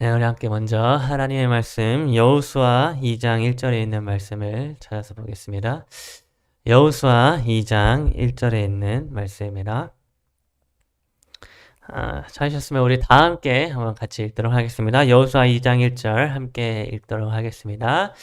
네, 우리 함께 먼저 하나님의 말씀 여호수아 2장 1절에 있는 말씀을 찾아서 보겠습니다. 여호수아 2장 1절에 있는 말씀입니다. 찾으셨으면 우리 다 함께 한번 같이 읽도록 하겠습니다. 여호수아 2장 1절 함께 읽도록 하겠습니다.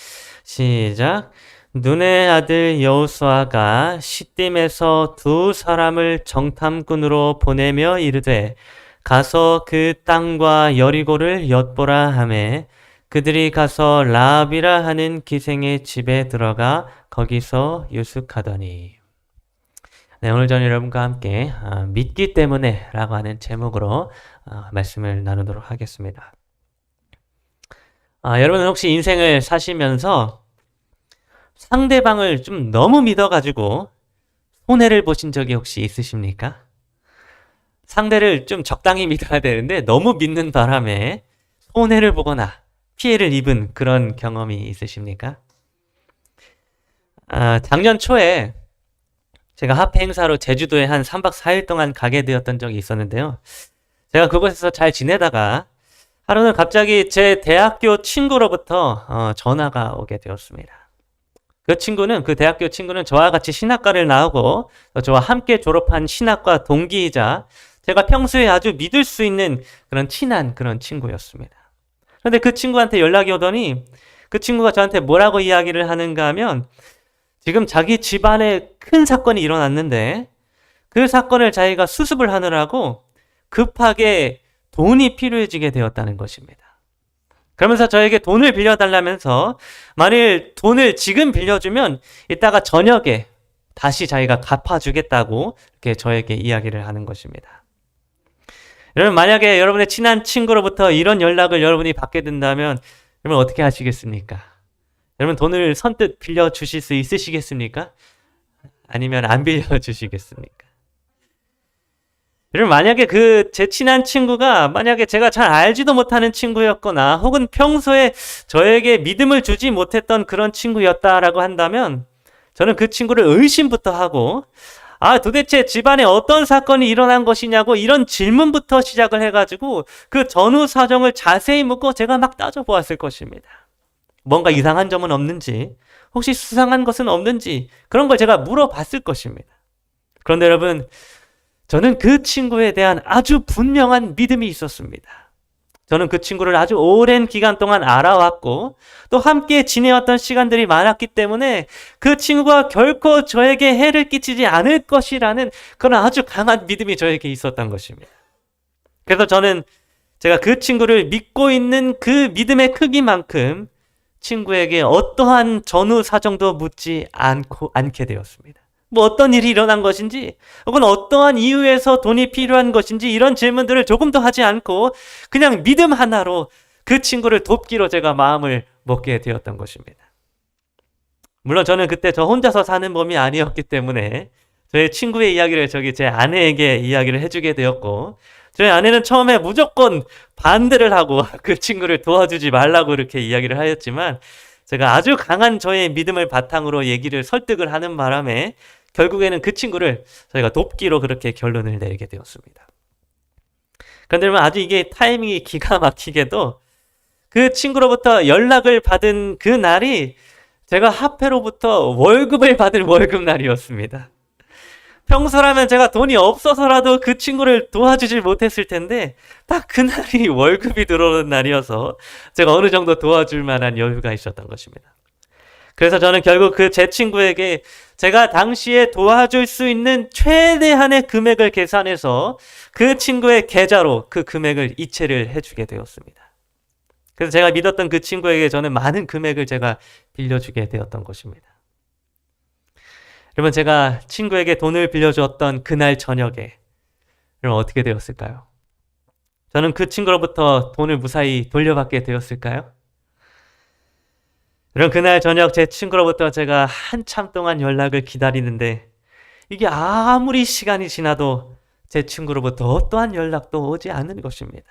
시작. 눈의 아들 여호수아가 시딤에서 두 사람을 정탐꾼으로 보내며 이르되 가서 그 땅과 여리고를 엿보라 하매 그들이 가서 라합이라 하는 기생의 집에 들어가 거기서 유숙하더니. 네, 오늘 저는 여러분과 함께 믿기 때문에 라고 하는 제목으로 말씀을 나누도록 하겠습니다. 여러분은 혹시 인생을 사시면서 상대방을 좀 너무 믿어가지고 손해를 보신 적이 혹시 있으십니까? 상대를 좀 적당히 믿어야 되는데 너무 믿는 바람에 손해를 보거나 피해를 입은 그런 경험이 있으십니까? 작년 초에 제가 화폐 행사로 제주도에 한 3박 4일 동안 가게 되었던 적이 있었는데요. 제가 그곳에서 잘 지내다가 하루는 갑자기 제 대학교 친구로부터 전화가 오게 되었습니다. 그 대학교 친구는 저와 같이 신학과를 나오고 저와 함께 졸업한 신학과 동기이자 제가 평소에 아주 믿을 수 있는 그런 친한 그런 친구였습니다. 그런데 그 친구한테 연락이 오더니 그 친구가 저한테 뭐라고 이야기를 하는가 하면 지금 자기 집안에 큰 사건이 일어났는데 그 사건을 자기가 수습을 하느라고 급하게 돈이 필요해지게 되었다는 것입니다. 그러면서 저에게 돈을 빌려달라면서 만일 돈을 지금 빌려주면 이따가 저녁에 다시 자기가 갚아주겠다고 이렇게 저에게 이야기를 하는 것입니다. 여러분, 만약에 여러분의 친한 친구로부터 이런 연락을 여러분이 받게 된다면 여러분 어떻게 하시겠습니까? 여러분 돈을 선뜻 빌려주실 수 있으시겠습니까? 아니면 안 빌려주시겠습니까? 여러분 만약에 제 친한 친구가 만약에 제가 잘 알지도 못하는 친구였거나 혹은 평소에 저에게 믿음을 주지 못했던 그런 친구였다라고 한다면 저는 그 친구를 의심부터 하고 도대체 집안에 어떤 사건이 일어난 것이냐고 이런 질문부터 시작을 해가지고 그 전후 사정을 자세히 묻고 제가 막 따져보았을 것입니다. 뭔가 이상한 점은 없는지, 혹시 수상한 것은 없는지 그런 걸 제가 물어봤을 것입니다. 그런데 여러분, 저는 그 친구에 대한 아주 분명한 믿음이 있었습니다. 저는 그 친구를 아주 오랜 기간 동안 알아왔고 또 함께 지내왔던 시간들이 많았기 때문에 그 친구가 결코 저에게 해를 끼치지 않을 것이라는 그런 아주 강한 믿음이 저에게 있었던 것입니다. 그래서 저는 제가 그 친구를 믿고 있는 그 믿음의 크기만큼 친구에게 어떠한 전후 사정도 묻지 않게 되었습니다. 뭐 어떤 일이 일어난 것인지 혹은 어떠한 이유에서 돈이 필요한 것인지 이런 질문들을 조금도 하지 않고 그냥 믿음 하나로 그 친구를 돕기로 제가 마음을 먹게 되었던 것입니다. 물론 저는 그때 저 혼자서 사는 몸이 아니었기 때문에 저의 친구의 이야기를 제 아내에게 이야기를 해주게 되었고 저희 아내는 처음에 무조건 반대를 하고 그 친구를 도와주지 말라고 이렇게 이야기를 하였지만 제가 아주 강한 저의 믿음을 바탕으로 얘기를 설득을 하는 바람에 결국에는 그 친구를 저희가 돕기로 그렇게 결론을 내리게 되었습니다. 그런데 여러분 아주 이게 타이밍이 기가 막히게도 그 친구로부터 연락을 받은 그 날이 제가 화폐로부터 월급을 받을 월급날이었습니다. 평소라면 제가 돈이 없어서라도 그 친구를 도와주질 못했을 텐데 딱 그날이 월급이 들어오는 날이어서 제가 어느 정도 도와줄 만한 여유가 있었던 것입니다. 그래서 저는 결국 제 친구에게 제가 당시에 도와줄 수 있는 최대한의 금액을 계산해서 그 친구의 계좌로 그 금액을 이체를 해주게 되었습니다. 그래서 제가 믿었던 그 친구에게 저는 많은 금액을 제가 빌려주게 되었던 것입니다. 여러분 제가 친구에게 돈을 빌려주었던 그날 저녁에 여러분 어떻게 되었을까요? 저는 그 친구로부터 돈을 무사히 돌려받게 되었을까요? 여러분 그날 저녁 제 친구로부터 제가 한참 동안 연락을 기다리는데 이게 아무리 시간이 지나도 제 친구로부터 어떠한 연락도 오지 않는 것입니다.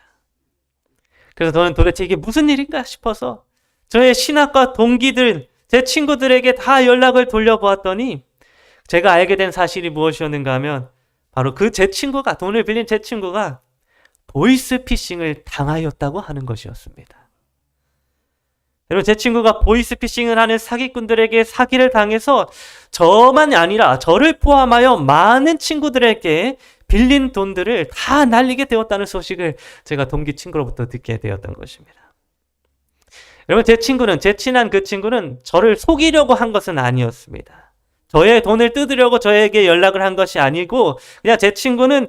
그래서 저는 도대체 이게 무슨 일인가 싶어서 저의 신학과 동기들, 제 친구들에게 다 연락을 돌려보았더니 제가 알게 된 사실이 무엇이었는가 하면 바로 제 친구가 돈을 빌린 제 친구가 보이스피싱을 당하였다고 하는 것이었습니다. 여러분, 제 친구가 보이스피싱을 하는 사기꾼들에게 사기를 당해서 저만이 아니라 저를 포함하여 많은 친구들에게 빌린 돈들을 다 날리게 되었다는 소식을 제가 동기 친구로부터 듣게 되었던 것입니다. 여러분, 제 친한 그 친구는 저를 속이려고 한 것은 아니었습니다. 저의 돈을 뜯으려고 저에게 연락을 한 것이 아니고 그냥 제 친구는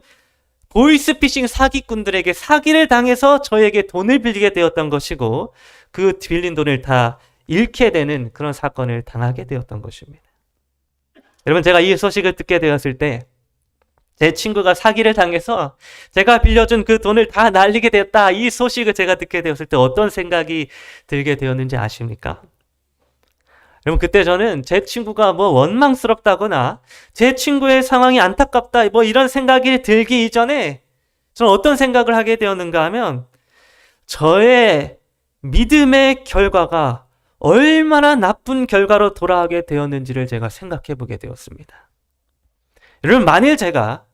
보이스피싱 사기꾼들에게 사기를 당해서 저에게 돈을 빌리게 되었던 것이고 그 빌린 돈을 다 잃게 되는 그런 사건을 당하게 되었던 것입니다. 여러분, 제가 이 소식을 듣게 되었을 때 제 친구가 사기를 당해서 제가 빌려준 그 돈을 다 날리게 되었다, 이 소식을 제가 듣게 되었을 때 어떤 생각이 들게 되었는지 아십니까? 여러분, 그때 저는 제 친구가 원망스럽다거나 제 친구의 상황이 안타깝다 이런 생각이 들기 이전에 저는 어떤 생각을 하게 되었는가 하면 저의 믿음의 결과가 얼마나 나쁜 결과로 돌아가게 되었는지를 제가 생각해 보게 되었습니다. 여러분, 만일 제가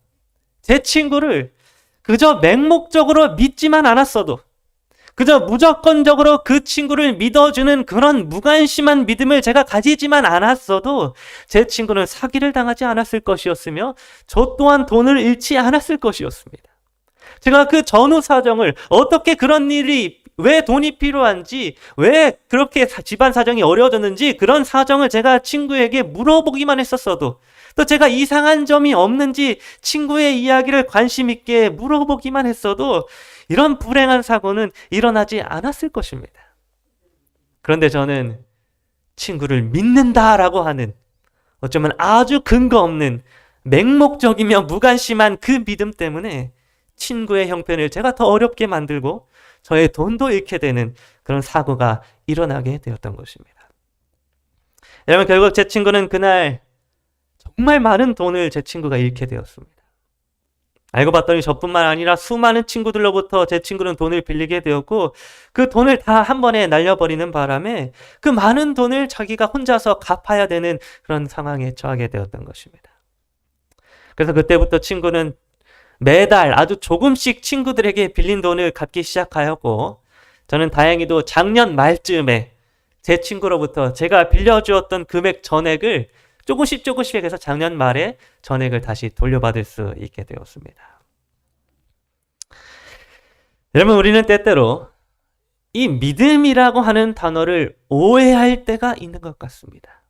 제 친구를 그저 맹목적으로 믿지만 않았어도, 그저 무조건적으로 그 친구를 믿어주는 그런 무관심한 믿음을 제가 가지지만 않았어도 제 친구는 사기를 당하지 않았을 것이었으며 저 또한 돈을 잃지 않았을 것이었습니다. 제가 그 전후 사정을, 어떻게 그런 일이, 왜 돈이 필요한지, 왜 그렇게 집안 사정이 어려워졌는지 그런 사정을 제가 친구에게 물어보기만 했었어도, 또 제가 이상한 점이 없는지 친구의 이야기를 관심 있게 물어보기만 했어도 이런 불행한 사고는 일어나지 않았을 것입니다. 그런데 저는 친구를 믿는다라고 하는 어쩌면 아주 근거 없는 맹목적이며 무관심한 그 믿음 때문에 친구의 형편을 제가 더 어렵게 만들고 저의 돈도 잃게 되는 그런 사고가 일어나게 되었던 것입니다. 여러분, 결국 제 친구는 그날 정말 많은 돈을 제 친구가 잃게 되었습니다. 알고 봤더니 저뿐만 아니라 수많은 친구들로부터 제 친구는 돈을 빌리게 되었고 그 돈을 다 한 번에 날려버리는 바람에 그 많은 돈을 자기가 혼자서 갚아야 되는 그런 상황에 처하게 되었던 것입니다. 그래서 그때부터 친구는 매달 아주 조금씩 친구들에게 빌린 돈을 갚기 시작하였고 저는 다행히도 작년 말쯤에 제 친구로부터 제가 빌려주었던 금액 전액을 조금씩 해서 작년 말에 전액을 다시 돌려받을 수 있게 되었습니다. 여러분, 우리는 때때로 이 믿음이라고 하는 단어를 오해할 때가 있는 것 같습니다.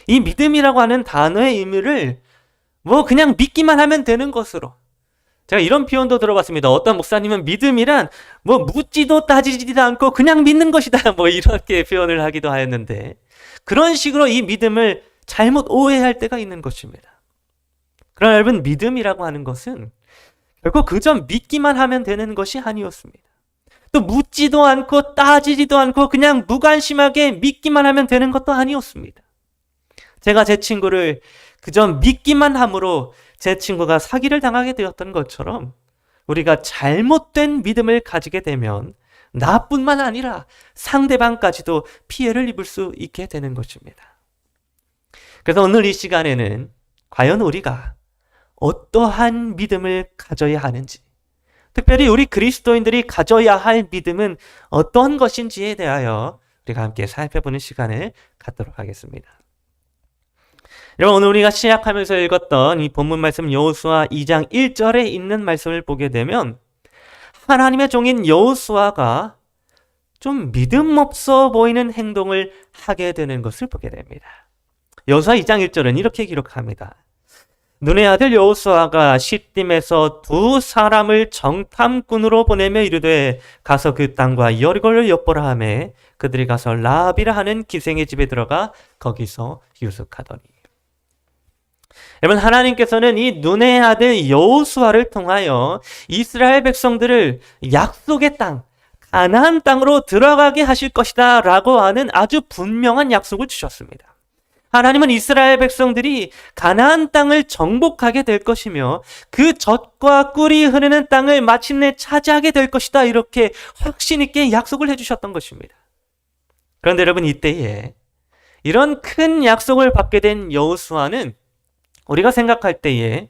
이 믿음이라고 하는 단어의 의미를 그냥 믿기만 하면 되는 것으로, 제가 이런 표현도 들어봤습니다. 어떤 목사님은 믿음이란 묻지도 따지지도 않고 그냥 믿는 것이다 이렇게 표현을 하기도 하였는데, 그런 식으로 이 믿음을 잘못 오해할 때가 있는 것입니다. 그러나 여러분, 믿음이라고 하는 것은 결국 그저 믿기만 하면 되는 것이 아니었습니다. 또 묻지도 않고 따지지도 않고 그냥 무관심하게 믿기만 하면 되는 것도 아니었습니다. 제가 제 친구를 그저 믿기만 함으로 제 친구가 사기를 당하게 되었던 것처럼 우리가 잘못된 믿음을 가지게 되면 나뿐만 아니라 상대방까지도 피해를 입을 수 있게 되는 것입니다. 그래서 오늘 이 시간에는 과연 우리가 어떠한 믿음을 가져야 하는지, 특별히 우리 그리스도인들이 가져야 할 믿음은 어떤 것인지에 대하여 우리가 함께 살펴보는 시간을 갖도록 하겠습니다. 여러분, 오늘 우리가 시작하면서 읽었던 이 본문 말씀 여호수아 2장 1절에 있는 말씀을 보게 되면 하나님의 종인 여호수아가 좀 믿음 없어 보이는 행동을 하게 되는 것을 보게 됩니다. 여호수아 2장 1절은 이렇게 기록합니다. 눈의 아들 여호수아가 시딤에서 두 사람을 정탐꾼으로 보내며 이르되 가서 그 땅과 여리고를 엿보라 하매 그들이 가서 라합이라 하는 기생의 집에 들어가 거기서 유숙하더니. 여러분, 하나님께서는 이 눈의 아들 여호수아를 통하여 이스라엘 백성들을 약속의 땅, 가나안 땅으로 들어가게 하실 것이다 라고 하는 아주 분명한 약속을 주셨습니다. 하나님은 이스라엘 백성들이 가나안 땅을 정복하게 될 것이며 그 젖과 꿀이 흐르는 땅을 마침내 차지하게 될 것이다, 이렇게 확신 있게 약속을 해주셨던 것입니다. 그런데 여러분, 이때에 이런 큰 약속을 받게 된 여호수아는 우리가 생각할 때에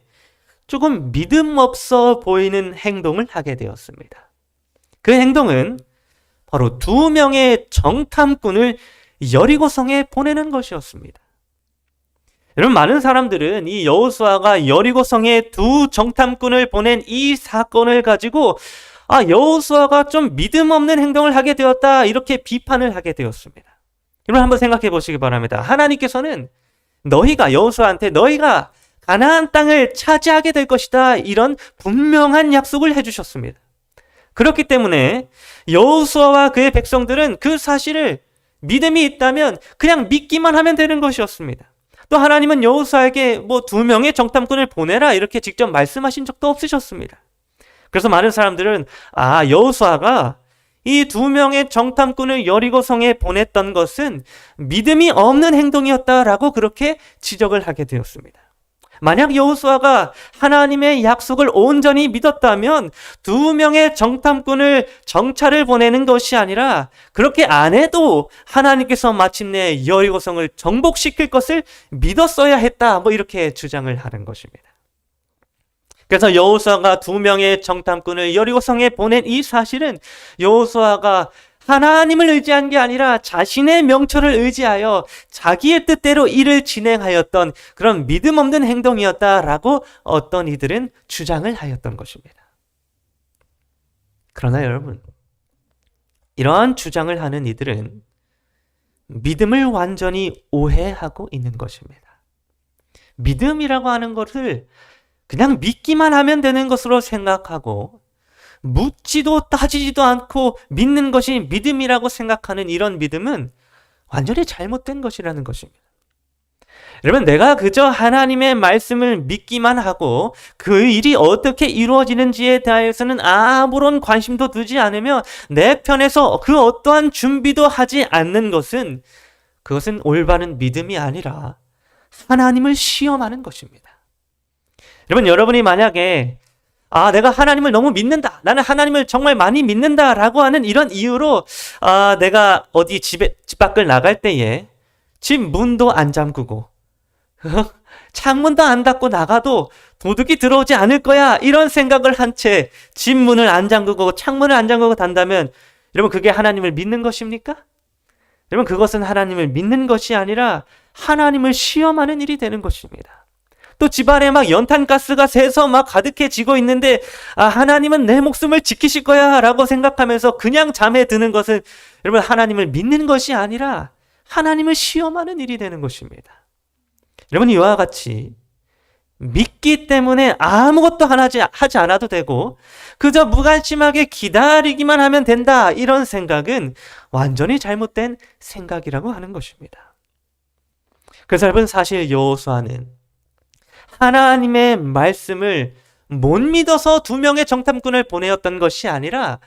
조금 믿음 없어 보이는 행동을 하게 되었습니다. 그 행동은 바로 2명의 정탐꾼을 여리고성에 보내는 것이었습니다. 여러분, 많은 사람들은 이 여호수아가 여리고성에 2 정탐꾼을 보낸 이 사건을 가지고 여호수아가 좀 믿음 없는 행동을 하게 되었다, 이렇게 비판을 하게 되었습니다. 여러분, 한번 생각해 보시기 바랍니다. 하나님께서는 여호수아한테 너희가 가나안 땅을 차지하게 될 것이다, 이런 분명한 약속을 해주셨습니다. 그렇기 때문에 여호수아와 그의 백성들은 그 사실을 믿음이 있다면 그냥 믿기만 하면 되는 것이었습니다. 또 하나님은 여호수아에게 2명의 정탐꾼을 보내라, 이렇게 직접 말씀하신 적도 없으셨습니다. 그래서 많은 사람들은 여호수아가 이 2명의 정탐꾼을 여리고성에 보냈던 것은 믿음이 없는 행동이었다라고 그렇게 지적을 하게 되었습니다. 만약 여호수아가 하나님의 약속을 온전히 믿었다면 2명의 정탐꾼을 정찰을 보내는 것이 아니라 그렇게 안 해도 하나님께서 마침내 여리고성을 정복시킬 것을 믿었어야 했다, 이렇게 주장을 하는 것입니다. 그래서 여호수아가 2명의 정탐꾼을 여리고성에 보낸 이 사실은 여호수아가 하나님을 의지한 게 아니라 자신의 명철을 의지하여 자기의 뜻대로 일을 진행하였던 그런 믿음 없는 행동이었다라고 어떤 이들은 주장을 하였던 것입니다. 그러나 여러분, 이러한 주장을 하는 이들은 믿음을 완전히 오해하고 있는 것입니다. 믿음이라고 하는 것을 그냥 믿기만 하면 되는 것으로 생각하고 묻지도 따지지도 않고 믿는 것이 믿음이라고 생각하는 이런 믿음은 완전히 잘못된 것이라는 것입니다. 여러분, 내가 그저 하나님의 말씀을 믿기만 하고 그 일이 어떻게 이루어지는지에 대해서는 아무런 관심도 두지 않으며 내 편에서 그 어떠한 준비도 하지 않는 것은, 그것은 올바른 믿음이 아니라 하나님을 시험하는 것입니다. 여러분이 만약에 내가 하나님을 너무 믿는다, 나는 하나님을 정말 많이 믿는다 라고 하는 이런 이유로 내가 어디 집 밖을 나갈 때에 집 문도 안 잠그고 창문도 안 닫고 나가도 도둑이 들어오지 않을 거야, 이런 생각을 한 채 집 문을 안 잠그고 창문을 안 잠그고 단다면 여러분, 그게 하나님을 믿는 것입니까? 여러분, 그것은 하나님을 믿는 것이 아니라 하나님을 시험하는 일이 되는 것입니다. 또 집안에 연탄가스가 새서 가득해지고 있는데 하나님은 내 목숨을 지키실 거야 라고 생각하면서 그냥 잠에 드는 것은 여러분, 하나님을 믿는 것이 아니라 하나님을 시험하는 일이 되는 것입니다. 여러분, 이와 같이 믿기 때문에 아무것도 하지 않아도 되고 그저 무관심하게 기다리기만 하면 된다, 이런 생각은 완전히 잘못된 생각이라고 하는 것입니다. 그래서 여러분, 사실 여호수아는 하나님의 말씀을 못 믿어서 2명의 정탐꾼을 보내었던 것이 아니라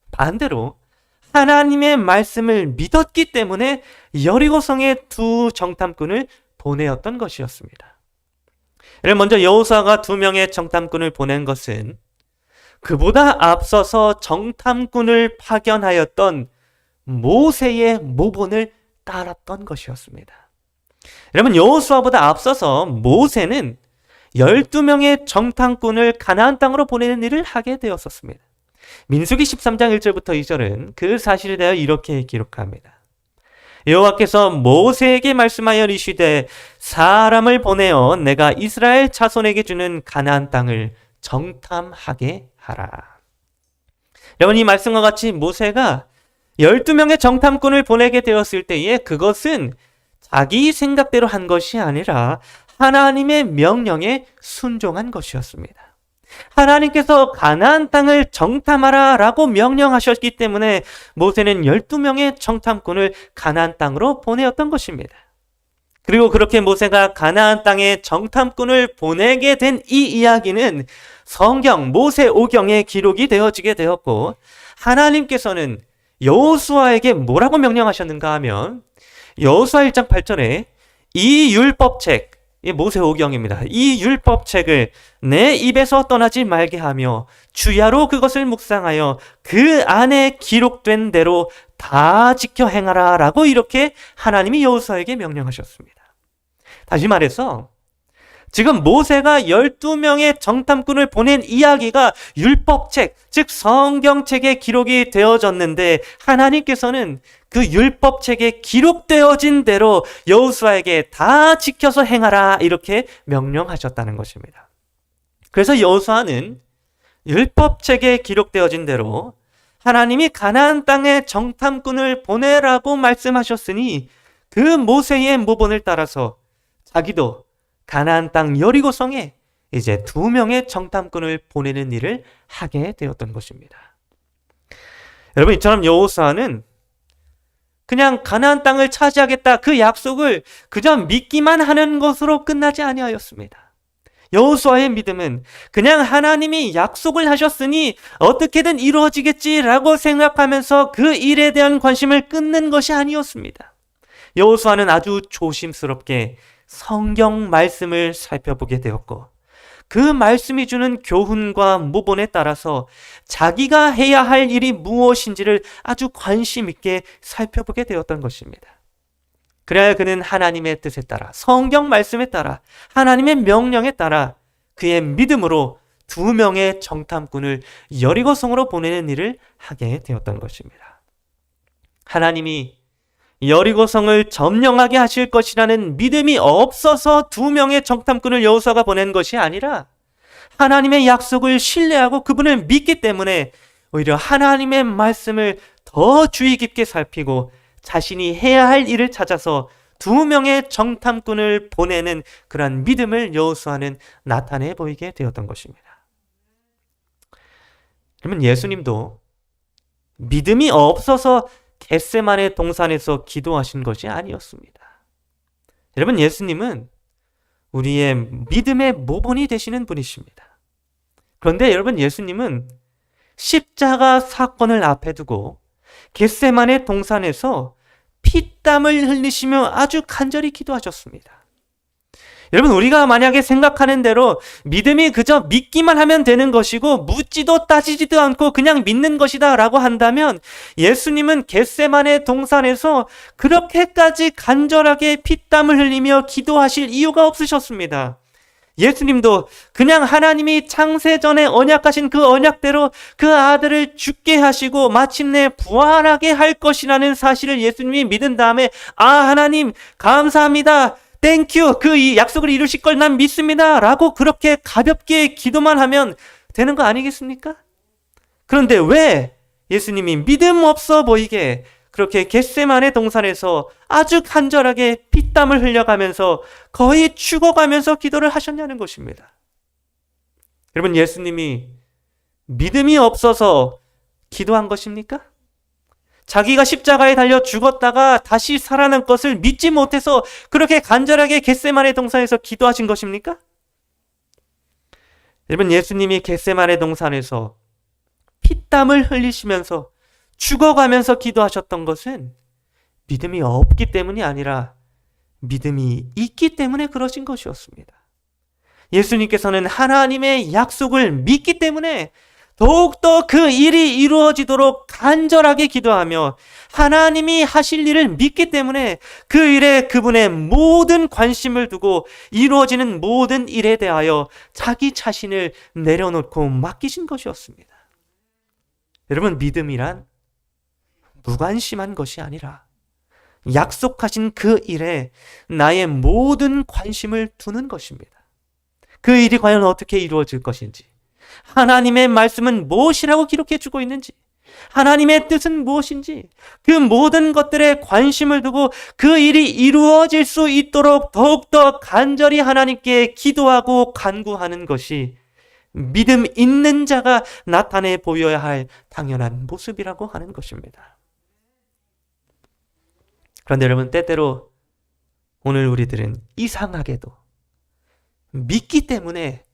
반대로 하나님의 말씀을 믿었기 때문에 여리고성에 2 정탐꾼을 보내었던 것이었습니다. 먼저 여호수아가 2명의 정탐꾼을 보낸 것은 그보다 앞서서 정탐꾼을 파견하였던 모세의 모본을 따랐던 것이었습니다. 여러분, 여호수아보다 앞서서 모세는 12명의 정탐꾼을 가나안 땅으로 보내는 일을 하게 되었었습니다. 민수기 13장 1절부터 2절은 그 사실에 대하여 이렇게 기록합니다. 여호와께서 모세에게 말씀하여 이르시되 사람을 보내어 내가 이스라엘 자손에게 주는 가나안 땅을 정탐하게 하라. 여러분, 이 말씀과 같이 모세가 12명의 정탐꾼을 보내게 되었을 때에 그것은 자기 생각대로 한 것이 아니라 하나님의 명령에 순종한 것이었습니다. 하나님께서 가나안 땅을 정탐하라 라고 명령하셨기 때문에 모세는 12명의 정탐꾼을 가나안 땅으로 보내었던 것입니다. 그리고 그렇게 모세가 가나안 땅에 정탐꾼을 보내게 된 이 이야기는 성경 모세오경에 기록이 되어지게 되었고, 하나님께서는 여호수아에게 뭐라고 명령하셨는가 하면 여호수아 1장 8절에 이 율법책, 이 모세오경입니다. 이 율법책을 내 입에서 떠나지 말게 하며 주야로 그것을 묵상하여 그 안에 기록된 대로 다 지켜 행하라 라고 이렇게 하나님이 여호수아에게 명령하셨습니다. 다시 말해서 지금 모세가 12명의 정탐꾼을 보낸 이야기가 율법책, 즉 성경책에 기록이 되어졌는데 하나님께서는 그 율법책에 기록되어진 대로 여호수아에게 다 지켜서 행하라 이렇게 명령하셨다는 것입니다. 그래서 여호수아는 율법책에 기록되어진 대로 하나님이 가나안 땅에 정탐꾼을 보내라고 말씀하셨으니 그 모세의 모본을 따라서 자기도 가나안 땅 여리고성에 이제 2명의 정탐꾼을 보내는 일을 하게 되었던 것입니다. 여러분, 이처럼 여호수아는 그냥 가나안 땅을 차지하겠다 그 약속을 그저 믿기만 하는 것으로 끝나지 아니하였습니다. 여호수아의 믿음은 그냥 하나님이 약속을 하셨으니 어떻게든 이루어지겠지라고 생각하면서 그 일에 대한 관심을 끊는 것이 아니었습니다. 여호수아는 아주 조심스럽게 성경 말씀을 살펴보게 되었고 그 말씀이 주는 교훈과 모본에 따라서 자기가 해야 할 일이 무엇인지를 아주 관심 있게 살펴보게 되었던 것입니다. 그래야 그는 하나님의 뜻에 따라, 성경 말씀에 따라, 하나님의 명령에 따라 그의 믿음으로 2명의 정탐꾼을 여리고성으로 보내는 일을 하게 되었던 것입니다. 하나님이 여리고성을 점령하게 하실 것이라는 믿음이 없어서 2명의 정탐꾼을 여호수아가 보낸 것이 아니라 하나님의 약속을 신뢰하고 그분을 믿기 때문에 오히려 하나님의 말씀을 더 주의 깊게 살피고 자신이 해야 할 일을 찾아서 2명의 정탐꾼을 보내는 그러한 믿음을 여호수아는 나타내 보이게 되었던 것입니다. 그러면 예수님도 믿음이 없어서 겟세마네 동산에서 기도하신 것이 아니었습니다. 여러분, 예수님은 우리의 믿음의 모본이 되시는 분이십니다. 그런데 여러분, 예수님은 십자가 사건을 앞에 두고 겟세마네 동산에서 피땀을 흘리시며 아주 간절히 기도하셨습니다. 여러분, 우리가 만약에 생각하는 대로 믿음이 그저 믿기만 하면 되는 것이고 묻지도 따지지도 않고 그냥 믿는 것이다 라고 한다면 예수님은 겟세마네 동산에서 그렇게까지 간절하게 피땀을 흘리며 기도하실 이유가 없으셨습니다. 예수님도 그냥 하나님이 창세전에 언약하신 그 언약대로 그 아들을 죽게 하시고 마침내 부활하게 할 것이라는 사실을 예수님이 믿은 다음에 하나님 감사합니다, 땡큐, 그 약속을 이루실 걸 난 믿습니다 라고 그렇게 가볍게 기도만 하면 되는 거 아니겠습니까? 그런데 왜 예수님이 믿음 없어 보이게 그렇게 겟세마네 동산에서 아주 간절하게 피땀을 흘려가면서 거의 죽어가면서 기도를 하셨냐는 것입니다. 여러분, 예수님이 믿음이 없어서 기도한 것입니까? 자기가 십자가에 달려 죽었다가 다시 살아난 것을 믿지 못해서 그렇게 간절하게 겟세마네 동산에서 기도하신 것입니까? 여러분, 예수님이 겟세마네 동산에서 피땀을 흘리시면서 죽어가면서 기도하셨던 것은 믿음이 없기 때문이 아니라 믿음이 있기 때문에 그러신 것이었습니다. 예수님께서는 하나님의 약속을 믿기 때문에 더욱더 그 일이 이루어지도록 간절하게 기도하며 하나님이 하실 일을 믿기 때문에 그 일에 그분의 모든 관심을 두고 이루어지는 모든 일에 대하여 자기 자신을 내려놓고 맡기신 것이었습니다. 여러분, 믿음이란 무관심한 것이 아니라 약속하신 그 일에 나의 모든 관심을 두는 것입니다. 그 일이 과연 어떻게 이루어질 것인지, 하나님의 말씀은 무엇이라고 기록해 주고 있는지, 하나님의 뜻은 무엇인지 그 모든 것들에 관심을 두고 그 일이 이루어질 수 있도록 더욱더 간절히 하나님께 기도하고 간구하는 것이 믿음 있는 자가 나타내 보여야 할 당연한 모습이라고 하는 것입니다. 그런데 여러분, 때때로 오늘 우리들은 이상하게도 믿기 때문에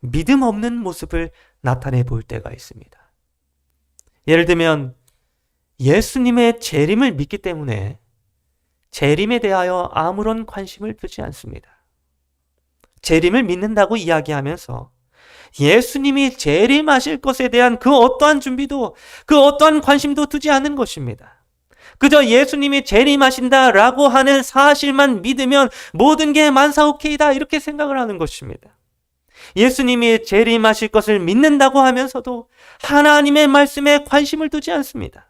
믿음 없는 모습을 나타내 볼 때가 있습니다. 예를 들면 예수님의 재림을 믿기 때문에 재림에 대하여 아무런 관심을 두지 않습니다. 재림을 믿는다고 이야기하면서 예수님이 재림하실 것에 대한 그 어떠한 준비도, 그 어떠한 관심도 두지 않는 것입니다. 그저 예수님이 재림하신다라고 하는 사실만 믿으면 모든 게 만사오케이다 이렇게 생각을 하는 것입니다. 예수님이 재림하실 것을 믿는다고 하면서도 하나님의 말씀에 관심을 두지 않습니다.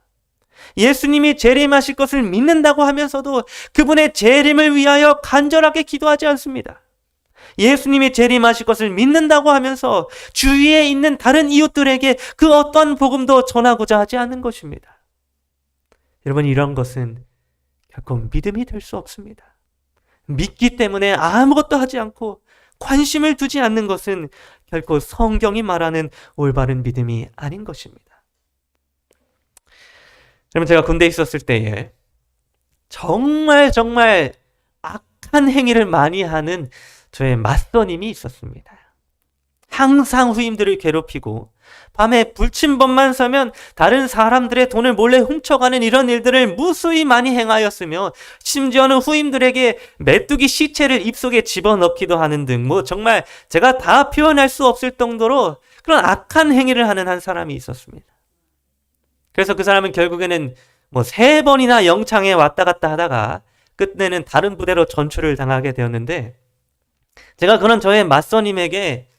예수님이 재림하실 것을 믿는다고 하면서도 그분의 재림을 위하여 간절하게 기도하지 않습니다. 예수님이 재림하실 것을 믿는다고 하면서 주위에 있는 다른 이웃들에게 그 어떤 복음도 전하고자 하지 않는 것입니다. 여러분, 이런 것은 결코 믿음이 될 수 없습니다. 믿기 때문에 아무것도 하지 않고 관심을 두지 않는 것은 결코 성경이 말하는 올바른 믿음이 아닌 것입니다. 여러분, 제가 군대에 있었을 때에 정말 악한 행위를 많이 하는 저의 맞선임이 있었습니다. 항상 후임들을 괴롭히고 밤에 불침번만 서면 다른 사람들의 돈을 몰래 훔쳐가는 이런 일들을 무수히 많이 행하였으며 심지어는 후임들에게 메뚜기 시체를 입속에 집어넣기도 하는 등 정말 제가 다 표현할 수 없을 정도로 그런 악한 행위를 하는 한 사람이 있었습니다. 그래서 그 사람은 결국에는 3번이나 영창에 왔다 갔다 하다가 끝내는 다른 부대로 전출을 당하게 되었는데, 제가 그런 저의 맞선임에게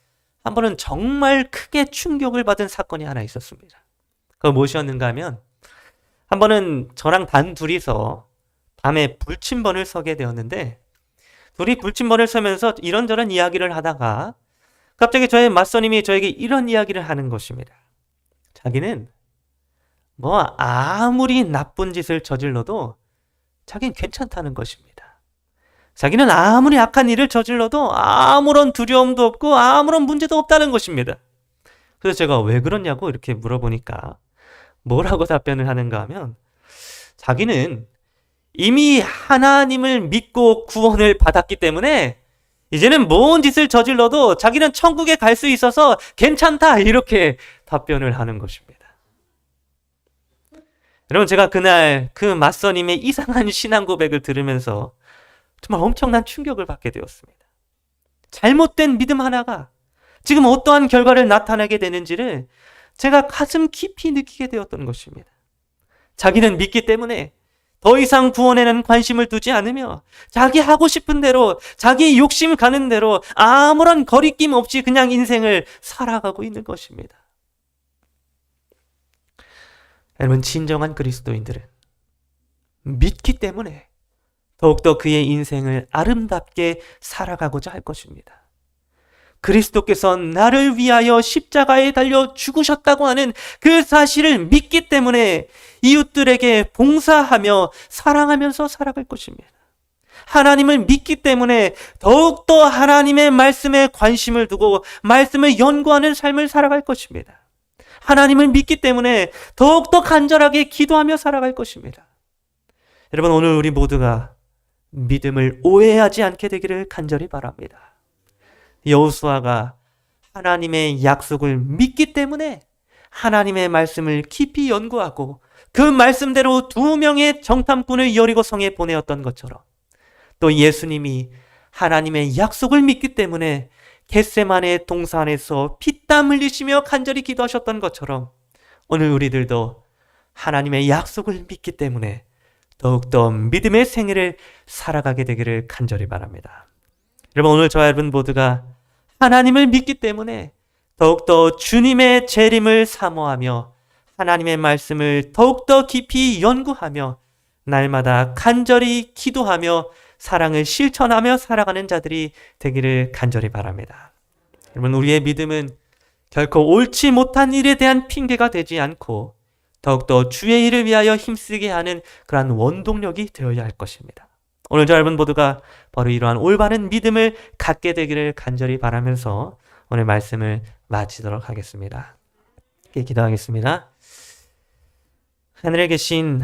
한 번은 정말 크게 충격을 받은 사건이 하나 있었습니다. 그거 무엇이었는가 하면, 한 번은 저랑 단 둘이서 밤에 불침번을 서게 되었는데, 둘이 불침번을 서면서 이런저런 이야기를 하다가 갑자기 저의 맞선임이 저에게 이런 이야기를 하는 것입니다. 자기는 아무리 나쁜 짓을 저질러도 자기는 괜찮다는 것입니다. 자기는 아무리 악한 일을 저질러도 아무런 두려움도 없고 아무런 문제도 없다는 것입니다. 그래서 제가 왜 그러냐고 이렇게 물어보니까 뭐라고 답변을 하는가 하면, 자기는 이미 하나님을 믿고 구원을 받았기 때문에 이제는 뭔 짓을 저질러도 자기는 천국에 갈 수 있어서 괜찮다 이렇게 답변을 하는 것입니다. 여러분, 제가 그날 그 맞선임의 이상한 신앙 고백을 들으면서 정말 엄청난 충격을 받게 되었습니다. 잘못된 믿음 하나가 지금 어떠한 결과를 나타내게 되는지를 제가 가슴 깊이 느끼게 되었던 것입니다. 자기는 믿기 때문에 더 이상 구원에는 관심을 두지 않으며 자기 하고 싶은 대로, 자기 욕심 가는 대로 아무런 거리낌 없이 그냥 인생을 살아가고 있는 것입니다. 여러분, 진정한 그리스도인들은 믿기 때문에 더욱더 그의 인생을 아름답게 살아가고자 할 것입니다. 그리스도께서 나를 위하여 십자가에 달려 죽으셨다고 하는 그 사실을 믿기 때문에 이웃들에게 봉사하며 사랑하면서 살아갈 것입니다. 하나님을 믿기 때문에 더욱더 하나님의 말씀에 관심을 두고 말씀을 연구하는 삶을 살아갈 것입니다. 하나님을 믿기 때문에 더욱더 간절하게 기도하며 살아갈 것입니다. 여러분, 오늘 우리 모두가 믿음을 오해하지 않게 되기를 간절히 바랍니다. 여호수아가 하나님의 약속을 믿기 때문에 하나님의 말씀을 깊이 연구하고 그 말씀대로 2명의 정탐꾼을 여리고 성에 보내었던 것처럼, 또 예수님이 하나님의 약속을 믿기 때문에 겟세마네 동산에서 피땀 흘리시며 간절히 기도하셨던 것처럼 오늘 우리들도 하나님의 약속을 믿기 때문에 더욱더 믿음의 생애를 살아가게 되기를 간절히 바랍니다. 여러분, 오늘 저와 여러분 모두가 하나님을 믿기 때문에 더욱더 주님의 재림을 사모하며 하나님의 말씀을 더욱더 깊이 연구하며 날마다 간절히 기도하며 사랑을 실천하며 살아가는 자들이 되기를 간절히 바랍니다. 여러분, 우리의 믿음은 결코 옳지 못한 일에 대한 핑계가 되지 않고 더욱더 주의 일을 위하여 힘쓰게 하는 그러한 원동력이 되어야 할 것입니다. 오늘 저 여러분 모두가 바로 이러한 올바른 믿음을 갖게 되기를 간절히 바라면서 오늘 말씀을 마치도록 하겠습니다. 기도하겠습니다. 하늘에 계신